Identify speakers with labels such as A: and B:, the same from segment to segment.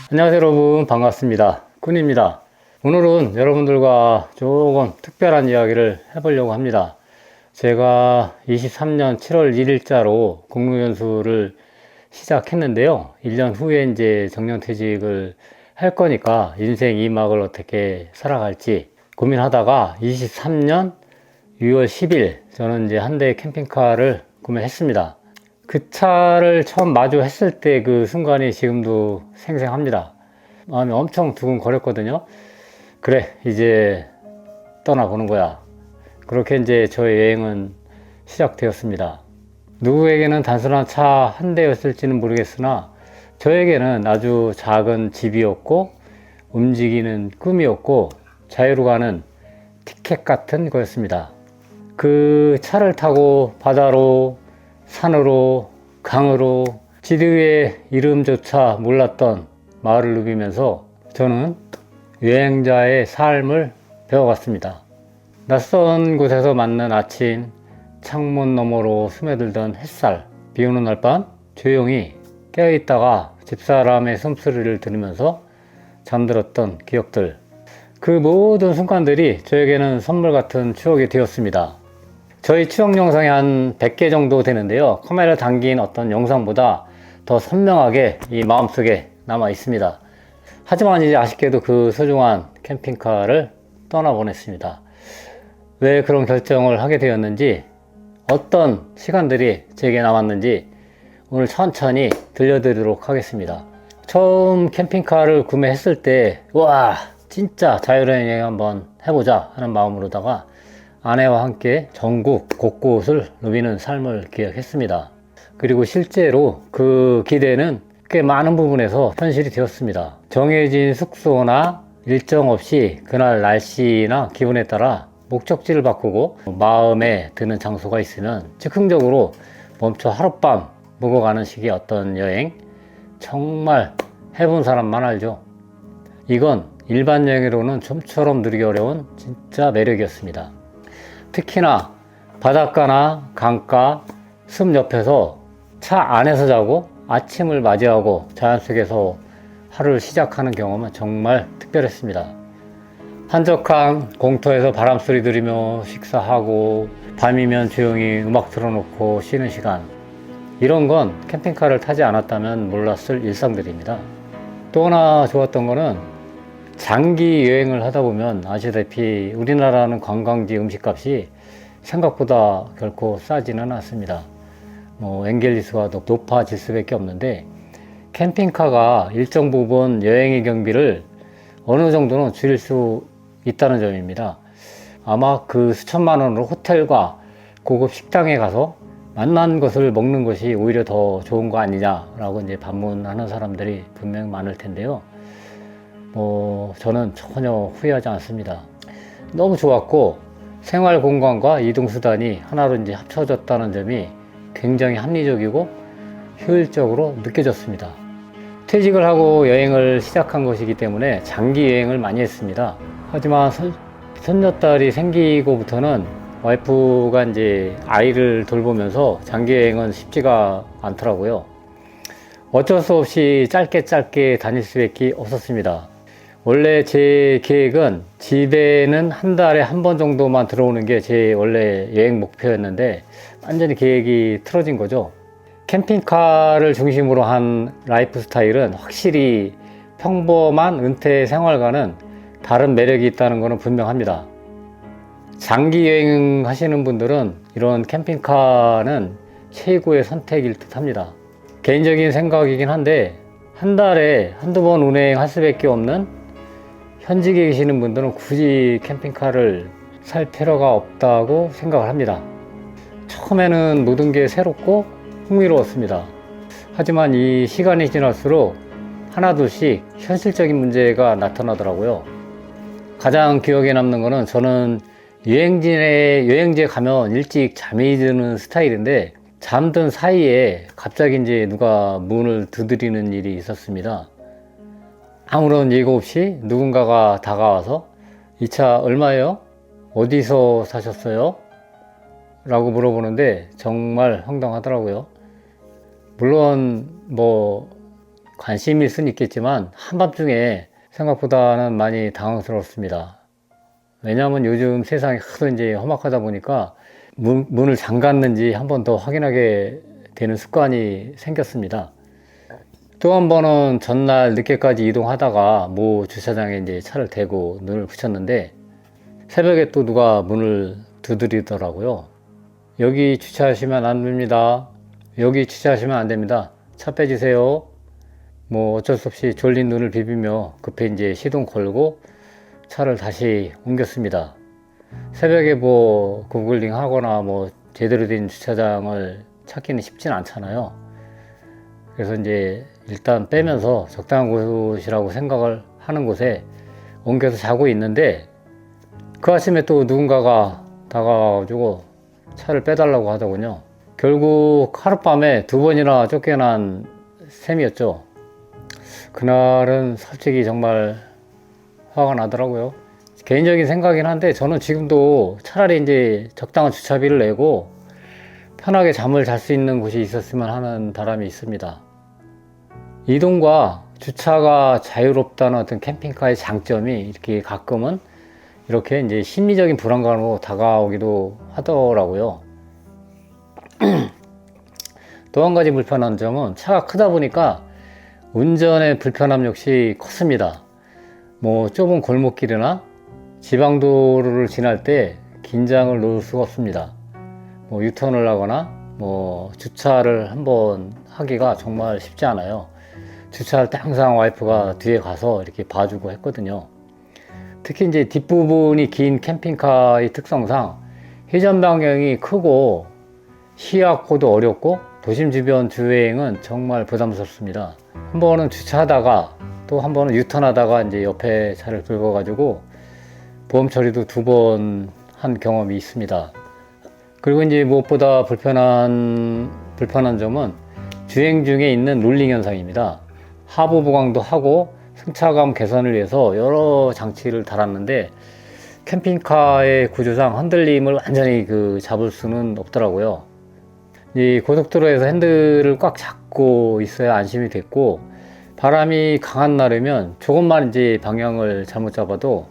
A: 안녕하세요 여러분, 반갑습니다. 꾼입니다. 오늘은 여러분들과 조금 특별한 이야기를 해보려고 합니다. 제가 23년 7월 1일자로 공무연수를 시작했는데요. 1년 후에 이제 정년퇴직을 할 거니까 인생 2막을 어떻게 살아갈지 고민하다가 23년 6월 10일 저는 이제 한 대 캠핑카를 구매했습니다. 그 차를 처음 마주했을 때 그 순간이 지금도 생생합니다. 마음이 엄청 두근거렸거든요. 그래, 이제 떠나보는 거야. 그렇게 이제 저의 여행은 시작되었습니다. 누구에게는 단순한 차 한 대였을지는 모르겠으나 저에게는 아주 작은 집이었고 움직이는 꿈이었고 자유로 가는 티켓 같은 거였습니다. 그 차를 타고 바다로, 산으로, 강으로, 지도에 이름조차 몰랐던 마을을 누비면서 저는 여행자의 삶을 배워갔습니다. 낯선 곳에서 맞는 아침, 창문 너머로 스며들던 햇살, 비 오는 날 밤 조용히 깨어있다가 집사람의 숨소리를 들으면서 잠들었던 기억들, 그 모든 순간들이 저에게는 선물 같은 추억이 되었습니다. 저희 추억 영상이 한 100개 정도 되는데요. 카메라 담긴 어떤 영상보다 더 선명하게 이 마음속에 남아 있습니다. 하지만 이제 아쉽게도 그 소중한 캠핑카를 떠나보냈습니다. 왜 그런 결정을 하게 되었는지, 어떤 시간들이 제게 남았는지 오늘 천천히 들려드리도록 하겠습니다. 처음 캠핑카를 구매했을 때 와, 진짜 자유여행 한번 해보자 하는 마음으로다가 아내와 함께 전국 곳곳을 누비는 삶을 기획했습니다. 그리고 실제로 그 기대는 꽤 많은 부분에서 현실이 되었습니다. 정해진 숙소나 일정 없이 그날 날씨나 기분에 따라 목적지를 바꾸고 마음에 드는 장소가 있으면 즉흥적으로 멈춰 하룻밤 묵어가는 식의 어떤 여행, 정말 해본 사람만 알죠. 이건 일반 여행으로는 좀처럼 누리기 어려운 진짜 매력이었습니다. 특히나 바닷가나 강가, 숲 옆에서 차 안에서 자고 아침을 맞이하고 자연 속에서 하루를 시작하는 경험은 정말 특별했습니다. 한적한 공터에서 바람소리 들으며 식사하고 밤이면 조용히 음악 틀어놓고 쉬는 시간, 이런 건 캠핑카를 타지 않았다면 몰랐을 일상들입니다. 또 하나 좋았던 거는 장기 여행을 하다 보면 아시다시피 우리나라는 관광지 음식값이 생각보다 결코 싸지는 않습니다. 엔겔리스가 더 높아질 수밖에 없는데 캠핑카가 일정 부분 여행의 경비를 어느 정도는 줄일 수 있다는 점입니다. 아마 그 수천만 원으로 호텔과 고급 식당에 가서 맛난 것을 먹는 것이 오히려 더 좋은 거 아니냐라고 이제 반문하는 사람들이 분명 많을 텐데요. 저는 전혀 후회하지 않습니다. 너무 좋았고 생활 공간과 이동 수단이 하나로 이제 합쳐졌다는 점이 굉장히 합리적이고 효율적으로 느껴졌습니다. 퇴직을 하고 여행을 시작한 것이기 때문에 장기 여행을 많이 했습니다. 하지만 손녀딸이 생기고부터는 와이프가 이제 아이를 돌보면서 장기 여행은 쉽지가 않더라고요. 어쩔 수 없이 짧게 다닐 수밖에 없었습니다. 원래 제 계획은 집에는 한 달에 한 번 정도만 들어오는 게 제 원래 여행 목표였는데 완전히 계획이 틀어진 거죠. 캠핑카를 중심으로 한 라이프 스타일은 확실히 평범한 은퇴 생활과는 다른 매력이 있다는 것은 분명합니다. 장기 여행 하시는 분들은 이런 캠핑카는 최고의 선택일 듯 합니다. 개인적인 생각이긴 한데 한 달에 한두 번 운행할 수밖에 없는 현직에 계시는 분들은 굳이 캠핑카를 살 필요가 없다고 생각을 합니다. 처음에는 모든 게 새롭고 흥미로웠습니다. 하지만 이 시간이 지날수록 하나둘씩 현실적인 문제가 나타나더라고요. 가장 기억에 남는 거는 저는 여행지에 가면 일찍 잠이 드는 스타일인데 잠든 사이에 갑자기 이제 누가 문을 두드리는 일이 있었습니다. 아무런 예고 없이 누군가가 다가와서 이 차 얼마예요? 어디서 사셨어요? 라고 물어보는데 정말 황당하더라고요. 물론 관심일 수는 있겠지만 한밤중에 생각보다는 많이 당황스럽습니다. 왜냐하면 요즘 세상이 하도 이제 험악하다 보니까 문을 잠갔는지 한 번 더 확인하게 되는 습관이 생겼습니다. 또 한 번은 전날 늦게까지 이동하다가 모 주차장에 이제 차를 대고 눈을 붙였는데 새벽에 또 누가 문을 두드리더라고요. 여기 주차하시면 안 됩니다. 여기 주차하시면 안 됩니다. 차 빼주세요. 뭐 어쩔 수 없이 졸린 눈을 비비며 급히 이제 시동 걸고 차를 다시 옮겼습니다. 새벽에 뭐 구글링 하거나 뭐 제대로 된 주차장을 찾기는 쉽진 않잖아요. 그래서 이제 일단 빼면서 적당한 곳이라고 생각을 하는 곳에 옮겨서 자고 있는데 그 아침에 또 누군가가 다가와가지고 차를 빼달라고 하더군요. 결국 하룻밤에 2번이나 쫓겨난 셈이었죠. 그날은 솔직히 정말 화가 나더라고요. 개인적인 생각이긴 한데 저는 지금도 차라리 이제 적당한 주차비를 내고 편하게 잠을 잘 수 있는 곳이 있었으면 하는 바람이 있습니다. 이동과 주차가 자유롭다는 어떤 캠핑카의 장점이 이렇게 가끔은 이렇게 이제 심리적인 불안감으로 다가오기도 하더라고요. 또 한 가지 불편한 점은 차가 크다 보니까 운전의 불편함 역시 컸습니다. 뭐 좁은 골목길이나 지방도로를 지날 때 긴장을 놓을 수가 없습니다. 뭐 유턴을 하거나 뭐 주차를 한번 하기가 정말 쉽지 않아요. 주차할 때 항상 와이프가 뒤에 가서 이렇게 봐주고 했거든요. 특히 이제 뒷부분이 긴 캠핑카의 특성상 회전 반경이 크고 시야코도 어렵고 도심 주변 주행은 정말 부담스럽습니다. 한 번은 주차하다가 또 한 번은 유턴하다가 이제 옆에 차를 긁어가지고 보험 처리도 2번 한 경험이 있습니다. 그리고 이제 무엇보다 불편한 점은 주행 중에 있는 롤링 현상입니다. 하부 보강도 하고 승차감 개선을 위해서 여러 장치를 달았는데 캠핑카의 구조상 흔들림을 완전히 잡을 수는 없더라고요. 이 고속도로에서 핸들을 꽉 잡고 있어야 안심이 됐고 바람이 강한 날이면 조금만 이제 방향을 잘못 잡아도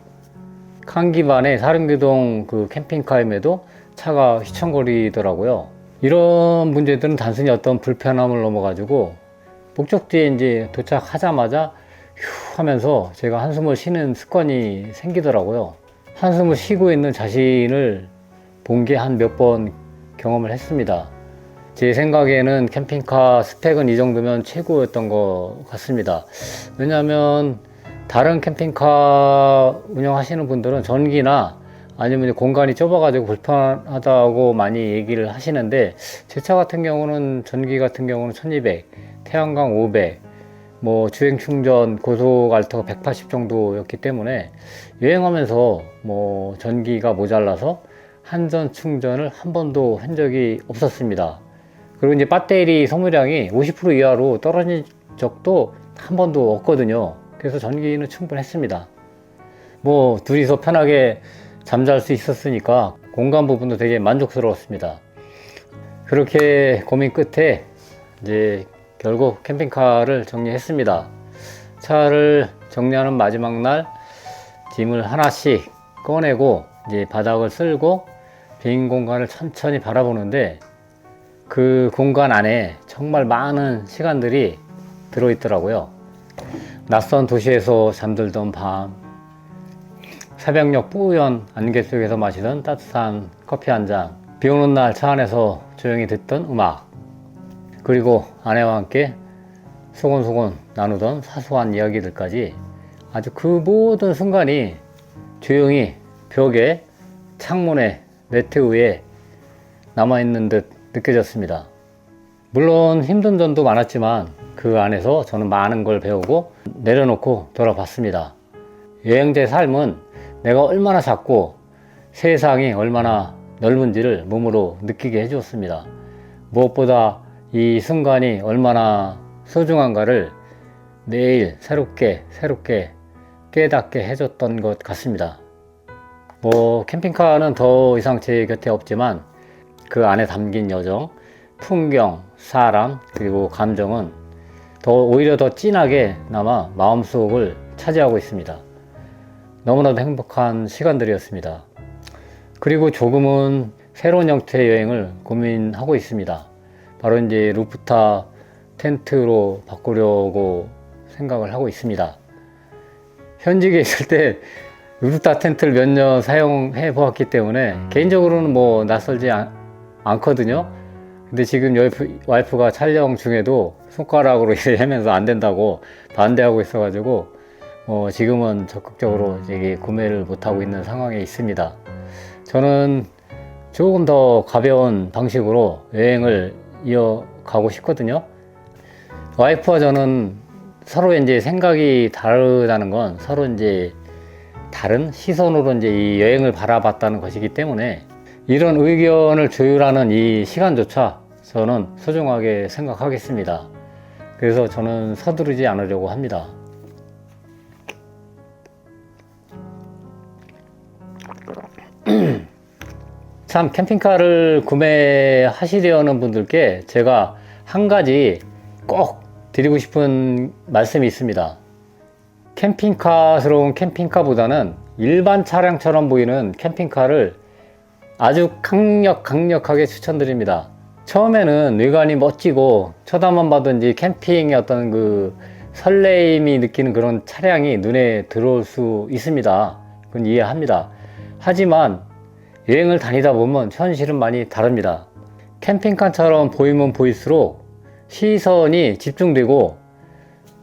A: 칸기반의 사륜기동 캠핑카임에도 차가 휘청거리더라고요. 이런 문제들은 단순히 어떤 불편함을 넘어가지고 목적지에 이제 도착하자마자 휴 하면서 제가 한숨을 쉬는 습관이 생기더라고요. 한숨을 쉬고 있는 자신을 본 게 한 몇 번 경험을 했습니다. 제 생각에는 캠핑카 스펙은 이 정도면 최고였던 것 같습니다. 왜냐하면 다른 캠핑카 운영하시는 분들은 전기나 아니면 공간이 좁아가지고 불편하다고 많이 얘기를 하시는데 제 차 같은 경우는 전기 같은 경우는 1200, 태양광 500, 뭐 주행 충전 고속 알터가 180 정도였기 때문에 여행하면서 뭐 전기가 모자라서 한전 충전을 한 번도 한 적이 없었습니다. 그리고 이제 배터리 소모량이 50% 이하로 떨어진 적도 한 번도 없거든요. 그래서 전기는 충분했습니다. 뭐 둘이서 편하게 잠잘 수 있었으니까 공간 부분도 되게 만족스러웠습니다. 그렇게 고민 끝에 이제 결국 캠핑카를 정리했습니다. 차를 정리하는 마지막 날 짐을 하나씩 꺼내고 이제 바닥을 쓸고 빈 공간을 천천히 바라보는데 그 공간 안에 정말 많은 시간들이 들어있더라고요. 낯선 도시에서 잠들던 밤, 새벽녘 뿌연 안개 속에서 마시던 따뜻한 커피 한 잔, 비 오는 날 차 안에서 조용히 듣던 음악, 그리고 아내와 함께 소곤소곤 나누던 사소한 이야기들까지 아주 그 모든 순간이 조용히 벽에, 창문에, 매트 위에 남아있는 듯 느껴졌습니다. 물론 힘든 점도 많았지만 그 안에서 저는 많은 걸 배우고 내려놓고 돌아봤습니다. 여행자의 삶은 내가 얼마나 작고 세상이 얼마나 넓은지를 몸으로 느끼게 해주었습니다. 무엇보다 이 순간이 얼마나 소중한가를 매일 새롭게 깨닫게 해줬던 것 같습니다. 뭐 캠핑카는 더 이상 제 곁에 없지만 그 안에 담긴 여정, 풍경, 사람, 그리고 감정은 오히려 더 진하게 남아 마음속을 차지하고 있습니다. 너무나도 행복한 시간들이었습니다. 그리고 조금은 새로운 형태의 여행을 고민하고 있습니다. 바로 이제 루프탑 텐트로 바꾸려고 생각을 하고 있습니다. 현직에 있을 때 루프탑 텐트를 몇 년 사용해 보았기 때문에 개인적으로는 뭐 낯설지 않거든요. 근데 지금 와이프가 촬영 중에도 손가락으로 하면서 안 된다고 반대하고 있어가지고 지금은 적극적으로 이게 구매를 못하고 있는 상황에 있습니다. 저는 조금 더 가벼운 방식으로 여행을 이어가고 싶거든요. 와이프와 저는 서로 이제 생각이 다르다는 건 서로 이제 다른 시선으로 이제 이 여행을 바라봤다는 것이기 때문에 이런 의견을 조율하는 이 시간조차 저는 소중하게 생각하겠습니다. 그래서 저는 서두르지 않으려고 합니다. 참 캠핑카를 구매하시려는 분들께 제가 한 가지 꼭 드리고 싶은 말씀이 있습니다. 캠핑카스러운 캠핑카보다는 일반 차량처럼 보이는 캠핑카를 아주 강력하게 추천드립니다. 처음에는 외관이 멋지고 쳐다만 봐도 캠핑의 어떤 그 설레임이 느끼는 그런 차량이 눈에 들어올 수 있습니다. 그건 이해합니다. 하지만 여행을 다니다 보면 현실은 많이 다릅니다. 캠핑카처럼 보이면 보일수록 시선이 집중되고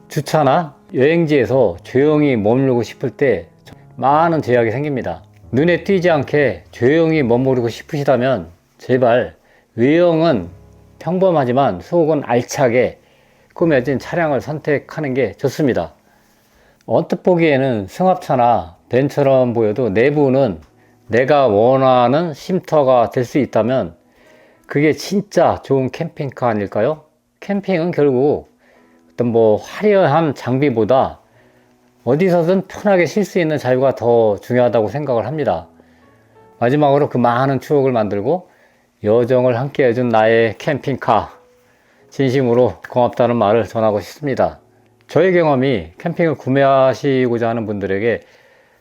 A: 주차나 여행지에서 조용히 머무르고 싶을 때 많은 제약이 생깁니다. 눈에 띄지 않게 조용히 머무르고 싶으시다면 제발 외형은 평범하지만 속은 알차게 꾸며진 차량을 선택하는 게 좋습니다. 언뜻 보기에는 승합차나 밴처럼 보여도 내부는 내가 원하는 쉼터가 될 수 있다면 그게 진짜 좋은 캠핑카 아닐까요? 캠핑은 결국 어떤 화려한 장비보다 어디서든 편하게 쉴 수 있는 자유가 더 중요하다고 생각을 합니다. 마지막으로 그 많은 추억을 만들고 여정을 함께 해준 나의 캠핑카, 진심으로 고맙다는 말을 전하고 싶습니다. 저의 경험이 캠핑을 구매하시고자 하는 분들에게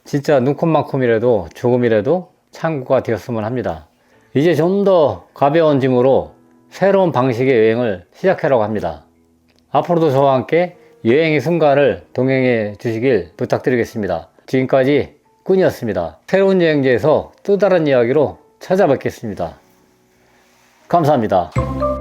A: 진짜 눈곱만큼이라도 조금이라도 참고가 되었으면 합니다. 이제 좀 더 가벼운 짐으로 새로운 방식의 여행을 시작하려고 합니다. 앞으로도 저와 함께 여행의 순간을 동행해 주시길 부탁드리겠습니다. 지금까지 꾼이었습니다. 새로운 여행지에서 또 다른 이야기로 찾아뵙겠습니다. 감사합니다.